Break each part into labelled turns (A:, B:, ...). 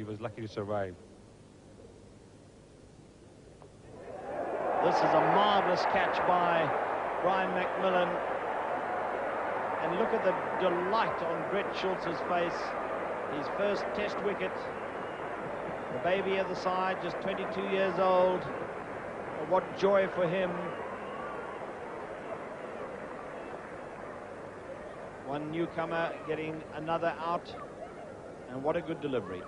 A: he was lucky to survive.
B: This is a marvellous catch by Brian McMillan. And look at the delight on Brett Schultz's face. His first test wicket. The baby at the side, just 22 years old. What joy for him. One newcomer getting another out. And what a good delivery.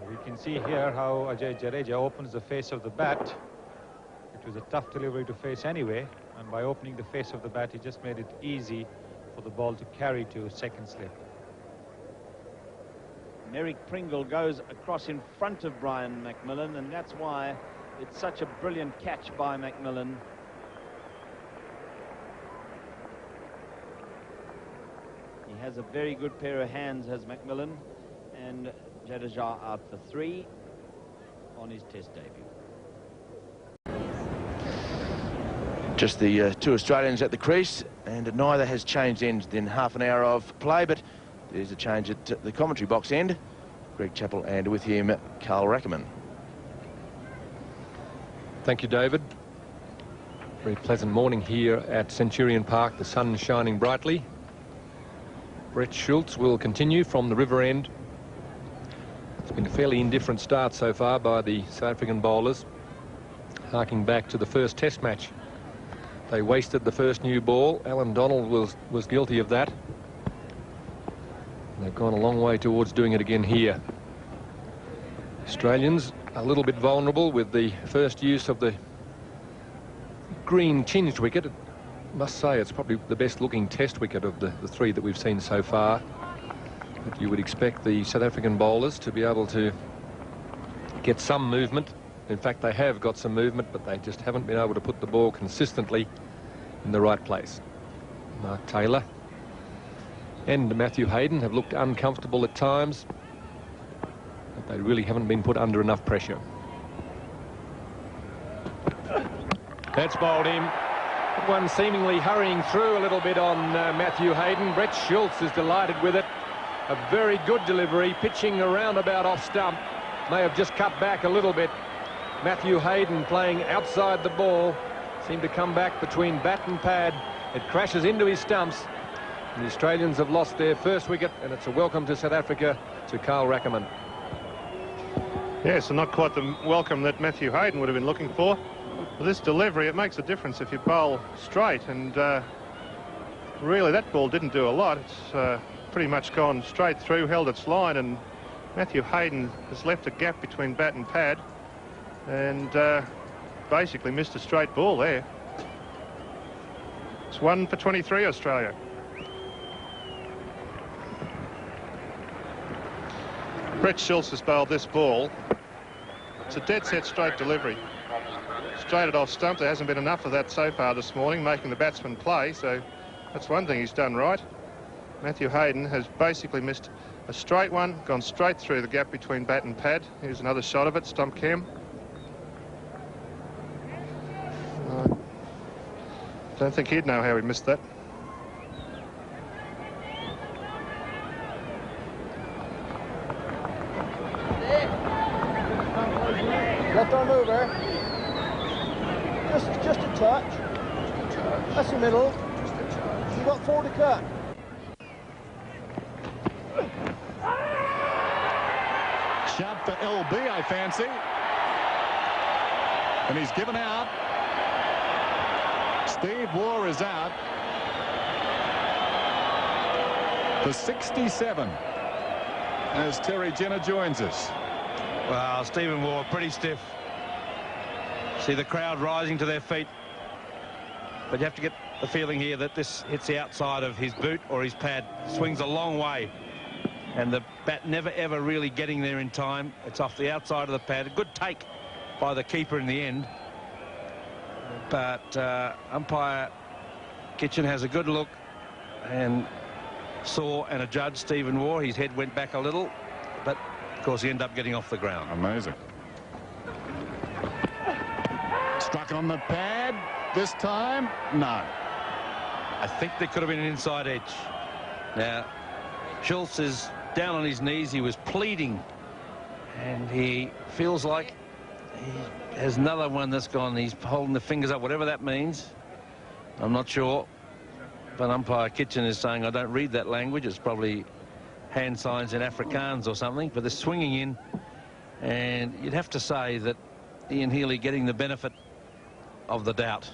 A: We can see here how Ajay Jadeja opens the face of the bat. It was a tough delivery to face anyway, and by opening the face of the bat, he just made it easy for the ball to carry to second slip.
B: Merrick Pringle goes across in front of Brian McMillan, and that's why it's such a brilliant catch by McMillan. He has a very good pair of hands, has McMillan, and Jadeja out for 3 on his test debut.
C: Just the two Australians at the crease, and neither has changed ends in half an hour of play, but there's a change at the commentary box end. Greg Chappell, and with him, Carl Rackerman.
D: Thank you, David. Very pleasant morning here at Centurion Park. The sun shining brightly. Brett Schultz will continue from the river end. It's been a fairly indifferent start so far by the South African bowlers, harking back to the first test match. They wasted the first new ball. Alan Donald was guilty of that. And they've gone a long way towards doing it again here. Australians a little bit vulnerable with the first use of the green tinged wicket. I must say it's probably the best looking test wicket of the 3 that we've seen so far. But you would expect the South African bowlers to be able to get some movement. In fact, they have got some movement, but they just haven't been able to put the ball consistently in the right place. Mark Taylor and Matthew Hayden have looked uncomfortable at times, but they really haven't been put under enough pressure. That's bowled him. One seemingly hurrying through a little bit on Matthew Hayden. Brett Schultz is delighted with it. A very good delivery, pitching around about off stump. May have just cut back a little bit. Matthew Hayden playing outside the ball, seemed to come back between bat and pad. It crashes into his stumps, and the Australians have lost their first wicket, and it's a welcome to South Africa to Carl Rackerman.
E: Yes, and not quite the welcome that Matthew Hayden would have been looking for. With this delivery, it makes a difference if you bowl straight, and really that ball didn't do a lot. It's pretty much gone straight through, held its line, and Matthew Hayden has left a gap between bat and pad, and basically missed a straight ball there. It's 1 for 23, Australia. Brett Schultz has bowled this ball. It's a dead set straight delivery. Straight it off stump. There hasn't been enough of that so far this morning, making the batsman play, so that's one thing he's done right. Matthew Hayden has basically missed a straight one, gone straight through the gap between bat and pad. Here's another shot of it, stump cam. Don't think he'd know how he missed that.
F: Left arm over. Just a touch. That's the middle. You've got 4 to cut.
G: Shot for LB, I fancy. And he's given out. Steve Waugh is out for 67 as Terry Jenner joins us.
B: Wow, Stephen Waugh pretty stiff. See the crowd rising to their feet. But you have to get the feeling here that this hits the outside of his boot or his pad. Swings a long way. And the bat never ever really getting there in time. It's off the outside of the pad. A good take by the keeper in the end. But umpire Kitchen has a good look and saw and adjudged Stephen Waugh. His head went back a little, but of course he ended up getting off the ground.
G: Amazing. Struck on the pad this time. No.
B: I think there could have been an inside edge. Now Schultz is down on his knees. He was pleading, and he feels like he has another one that's gone. He's holding the fingers up, whatever that means. I'm not sure, but umpire Kitchen is saying, I don't read that language. It's probably hand signs in Afrikaans or something, but they're swinging in, and you'd have to say that Ian Healy getting the benefit of the doubt,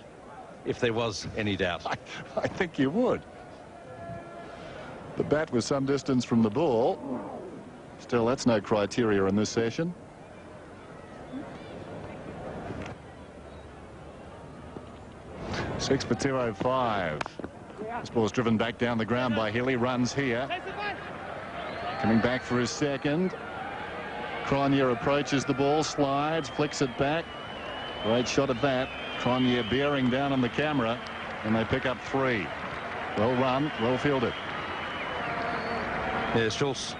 B: if there was any doubt.
G: I think you would. The bat was some distance from the ball. Still, that's no criteria in this session. Six for 205. This ball's driven back down the ground by Healy. Runs here. Coming back for his second. Cronje approaches the ball, slides, flicks it back. Great shot at that. Cronje bearing down on the camera, and they pick up 3. Well run, well fielded.
B: Yeah, Schultz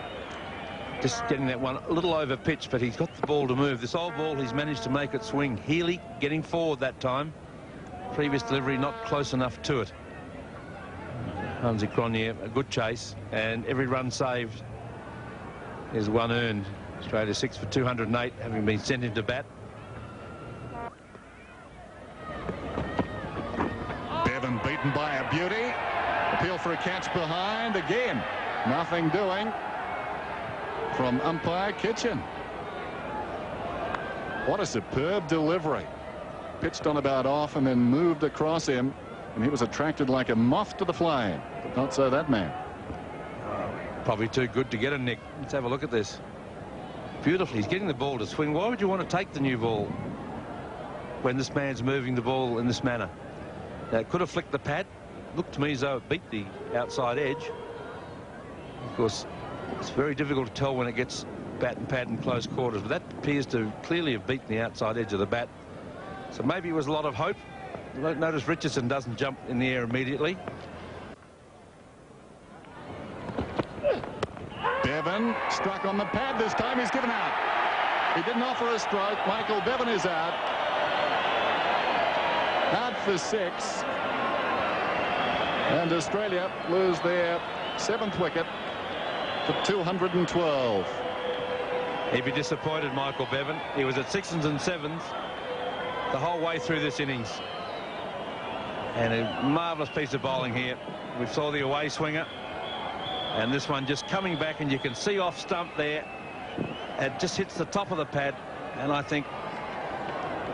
B: just getting that one a little over pitch, but he's got the ball to move. This old ball, he's managed to make it swing. Healy getting forward that time. Previous delivery not close enough to it. Hansi Cronje, a good chase, and every run saved is one earned. Australia 6 for 208, having been sent into bat.
G: Bevan beaten by a beauty. Appeal for a catch behind again. Nothing doing from umpire Kitchen. What a superb delivery. Pitched on about off and then moved across him, and he was attracted like a moth to the flame. But not so that man.
B: Probably too good to get a nick. Let's have a look at this. Beautifully, he's getting the ball to swing. Why would you want to take the new ball when this man's moving the ball in this manner? Now, it could have flicked the pad. Looked to me as though it beat the outside edge. Of course, it's very difficult to tell when it gets bat and pad in close quarters, but that appears to clearly have beaten the outside edge of the bat. So maybe it was a lot of hope. Notice Richardson doesn't jump in the air immediately.
G: Bevan struck on the pad this time. He's given out. He didn't offer a stroke. Michael Bevan is out. Out for 6. And Australia lose their 7th wicket for 212.
B: He'd be disappointed, Michael Bevan. He was at 6s and 7s the whole way through this innings. And a marvellous piece of bowling here. We saw the away swinger, and this one just coming back, and you can see off stump there. It just hits the top of the pad, and I think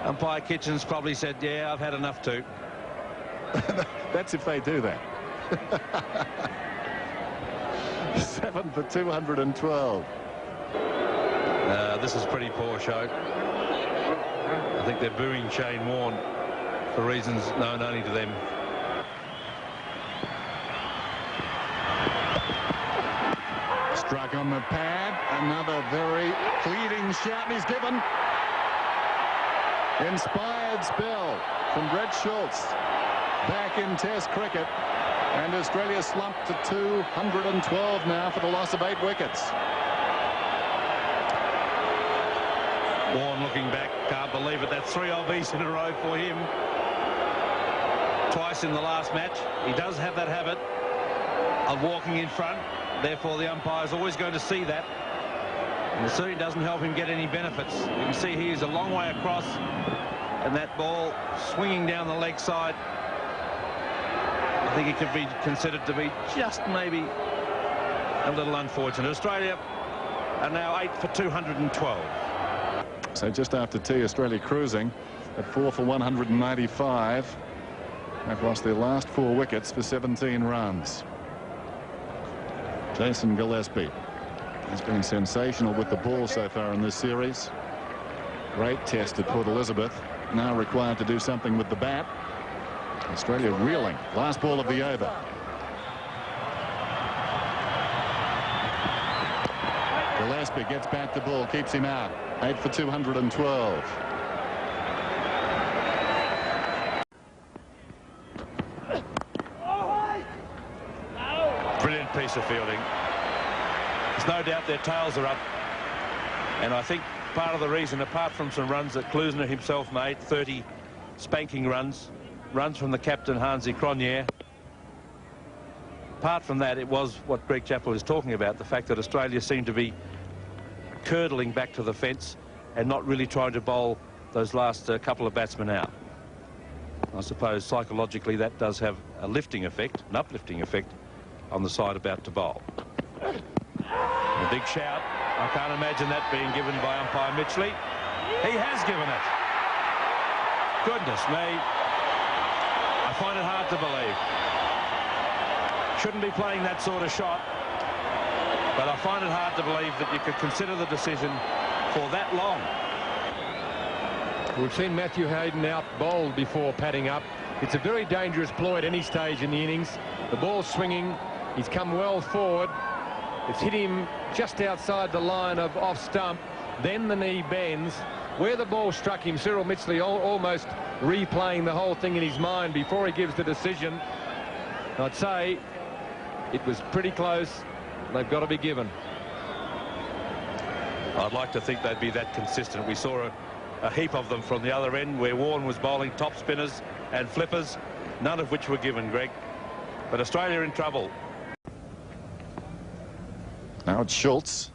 B: umpire Kitchens probably said, yeah, I've had enough too.
G: That's if they do that. 7 for 212.
B: This is pretty poor show. I think they're booing Shane Warne for reasons known only to them.
G: Struck on the pad. Another very pleading shout he's given. Inspired spell from Brett Schultz back in Test cricket, and Australia slumped to 212 now for the loss of 8 wickets.
B: Warne looking back, can't believe it. That's 3 OBs in a row for him. Twice in the last match. He does have that habit of walking in front. Therefore, the umpire's always going to see that. And it certainly doesn't help him get any benefits. You can see he's a long way across, and that ball swinging down the leg side. I think it could be considered to be just maybe a little unfortunate. Australia are now 8 for 212.
G: So just after tea, Australia cruising at 4 for 195. They've lost their last 4 wickets for 17 runs. Jason Gillespie has been sensational with the ball so far in this series. Great test at Port Elizabeth. Now required to do something with the bat. Australia reeling. Last ball of the over. Gillespie gets back the ball, keeps him out. 8 for 212.
B: Brilliant piece of fielding. There's no doubt their tails are up. And I think part of the reason, apart from some runs that Klusner himself made, 30 spanking runs from the captain, Hansi Cronje, apart from that, it was what Greg Chappell is talking about, the fact that Australia seemed to be curdling back to the fence and not really trying to bowl those last couple of batsmen out. I suppose psychologically that does have a lifting effect, an uplifting effect on the side about to bowl. A big shout. I can't imagine that being given by umpire Mitchley. He has given it. Goodness me. I find it hard to believe. Shouldn't be playing that sort of shot. But I find it hard to believe that you could consider the decision for that long.
D: We've seen Matthew Hayden out bowled before padding up. It's a very dangerous ploy at any stage in the innings. The ball's swinging. He's come well forward. It's hit him just outside the line of off stump. Then the knee bends. Where the ball struck him, Cyril Mitchley almost replaying the whole thing in his mind before he gives the decision. I'd say it was pretty close. They've got to be given.
B: I'd like to think they'd be that consistent. We saw a heap of them from the other end where Warren was bowling top spinners and flippers, none of which were given, Greg. But Australia in trouble.
G: Now it's Schultz.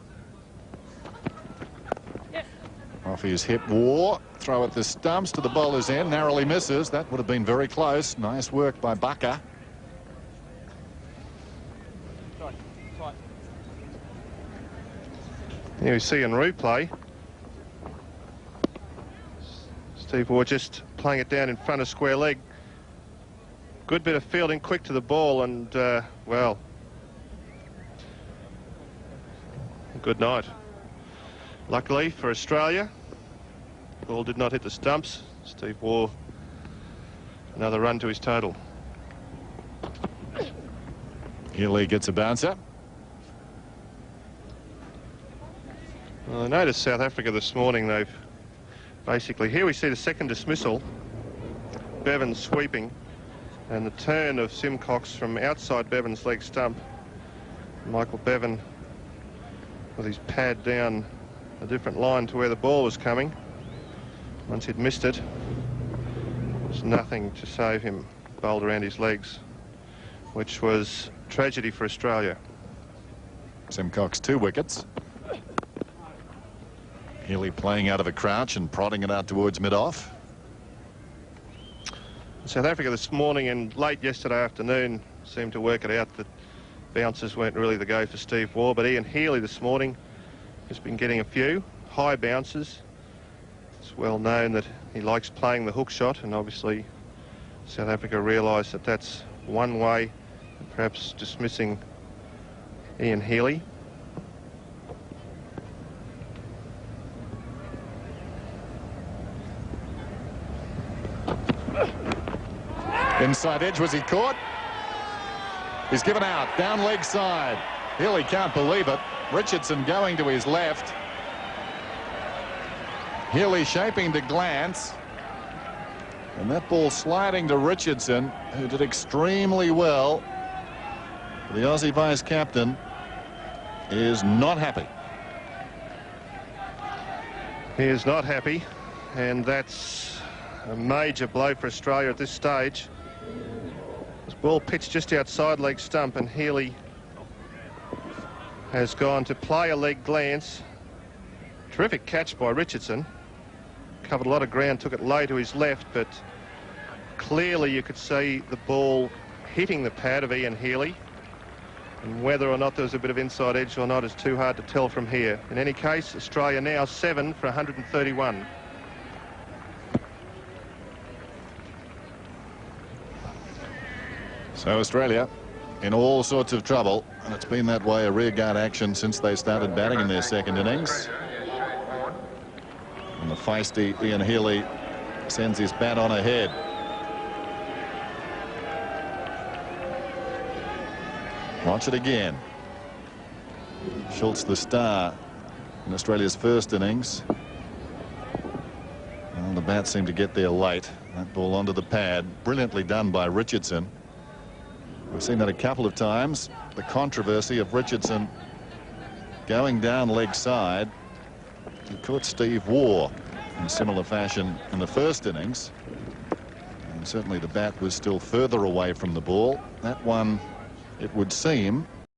G: Off his hip war. Throw at the stumps to the bowler's end. Narrowly misses. That would have been very close. Nice work by Bucker.
E: Here we see in replay Steve Waugh just playing it down in front of square leg. Good bit of fielding, quick to the ball, and well, good night. Luckily for Australia, the ball did not hit the stumps. Steve Waugh, another run to his total.
G: Healy gets a bouncer.
E: Well, I noticed South Africa this morning, they've basically, here we see the second dismissal, Bevan sweeping, and the turn of Simcox from outside Bevan's leg stump. Michael Bevan with his pad down a different line to where the ball was coming. Once he'd missed it, there's nothing to save him. Bowled around his legs, which was tragedy for Australia.
G: Simcox 2 wickets. Healy playing out of a crouch and prodding it out towards mid-off.
E: South Africa this morning and late yesterday afternoon seemed to work it out that bounces weren't really the go for Steve Waugh, but Ian Healy this morning has been getting a few high bounces. It's well known that he likes playing the hook shot, and obviously South Africa realised that that's one way of perhaps dismissing Ian Healy.
G: Inside edge, was he caught? He's given out, down leg side. Healy can't believe it. Richardson going to his left. Healy shaping to glance. And that ball sliding to Richardson, who did extremely well. The Aussie vice captain is not happy.
E: He is not happy, and that's a major blow for Australia at this stage. This ball pitched just outside leg stump, and Healy has gone to play a leg glance. Terrific catch by Richardson. Covered a lot of ground, took it low to his left, but clearly you could see the ball hitting the pad of Ian Healy. And whether or not there was a bit of inside edge or not is too hard to tell from here. In any case, Australia now 7 for 131.
G: So Australia in all sorts of trouble, and it's been that way, a rearguard action since they started batting in their second innings. And the feisty Ian Healy sends his bat on ahead. Watch it again. Schultz the star in Australia's first innings. Well, the bat seemed to get there late. That ball onto the pad. Brilliantly done by Richardson. We've seen that a couple of times. The controversy of Richardson going down leg side. He caught Steve Waugh in a similar fashion in the first innings. And certainly the bat was still further away from the ball. That one it would seem.